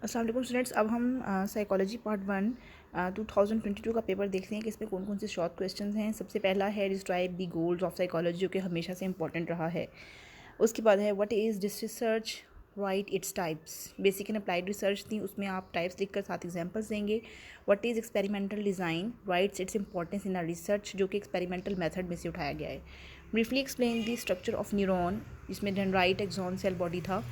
अस्सलाम वालेकुम स्टूडेंट्स, अब हम साइकोलॉजी पार्ट 1 2022 का पेपर देखते हैं कि इसमें कौन कौन से शॉर्ट क्वेश्चंस हैं। सबसे पहला है describe the goals of psychology, जो कि हमेशा से इंपॉर्टेंट रहा है। उसके बाद है what is this research, right its types. Basic and applied research थी, उसमें आप टाइप्स लिखकर 7 एग्जांपल्स देंगे। What is experimental design, rights its importance in are research, जो कि एक्सपेरिमेंटल मेथड में से उठाया गया है। Briefly explain the structure of neuron, जिसमें डेंड्राइट, एक्सॉन, सेल बॉडी था।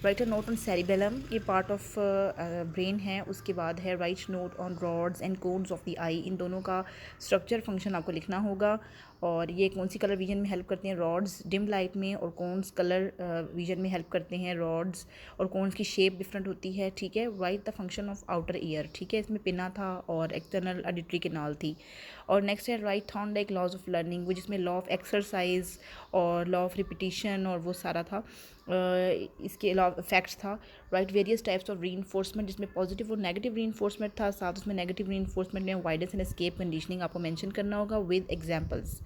Right a note on cerebellum, ये पार्ट ऑफ ब्रेन है। उसके बाद है right note on rods and cones of the eye, इन दोनों का स्ट्रक्चर फंक्शन आपको लिखना होगा। और ये कौन सी कलर विजन में हेल्प करते हैं, रॉड्स डिम लाइट में, और कोन्स कलर विजन में हेल्प करते हैं। रॉड्स और कोन्स की शेप डिफरेंट होती है, ठीक है। Right the function of outer ear, ठीक है, इसमें पिना था और एक्सटर्नल ऑडिटरी कैनाल थी। और नेक्स्ट है write Thorndike laws of learning, वो जिसमें लॉ ऑफ एक्सरसाइज और लॉ ऑफ रिपीटिशन और वो सारा था। इसके अलावा फैक्ट्स था। Write various types of reinforcement, जिसमें पॉजिटिव और नेगेटिव रीइंफोर्समेंट था। साथ उसमें नेगेटिव रीइंफोर्समेंट में अवॉइडेंस एंड एस्केप कंडीशनिंग आपको मेंशन करना होगा with examples.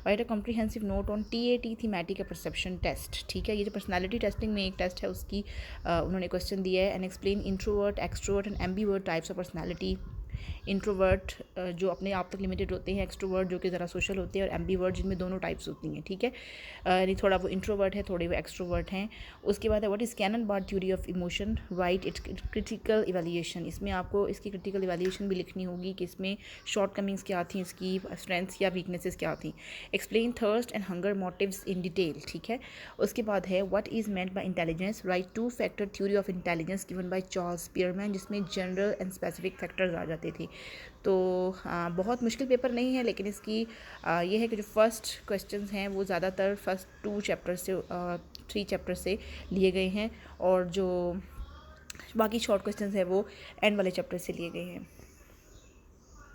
Write a comprehensive note on TAT thematic perception test, ठीक है। ये जो पर्सनालिटी टेस्टिंग में एक टेस्ट है उसकी उन्होंने क्वेश्चन दिया है। And explain introvert, extrovert and ambivert types of personality. Introvert जो अपने आप तक लिमिटेड होते हैं, एक्सट्रोवर्ट जो कि ज़रा सोशल होते हैं, और एम्बीवर्ट जिनमें दोनों टाइप्स होती हैं, ठीक है। यानी थोड़ा वो इंट्रोवर्ट है, थोड़े वो एक्सट्रोवर्ट हैं। उसके बाद है what is Cannon Bard theory of emotion, write its critical evaluation, इसमें आपको इसकी क्रिटिकल इवैल्यूएशन भी लिखनी होगी कि इसमें शॉर्ट कमिंग्स क्या थी, इसकी स्ट्रेंथ्स या वीकनेसेस क्या थी। Explain thirst and hunger motives in detail, ठीक है। उसके बाद है what is meant by intelligence, write 2 factor theory of intelligence given by Charles Spearman, जिसमें जनरल एंड स्पेसिफिक फैक्टर्स आ जाते थे। तो बहुत मुश्किल पेपर नहीं है, लेकिन इसकी ये है कि जो फर्स्ट क्वेश्चंस हैं वो ज़्यादातर फर्स्ट 2 चैप्टर से 3 चैप्टर से लिए गए हैं, और जो बाकी शॉर्ट क्वेश्चंस हैं वो एंड वाले चैप्टर से लिए गए हैं।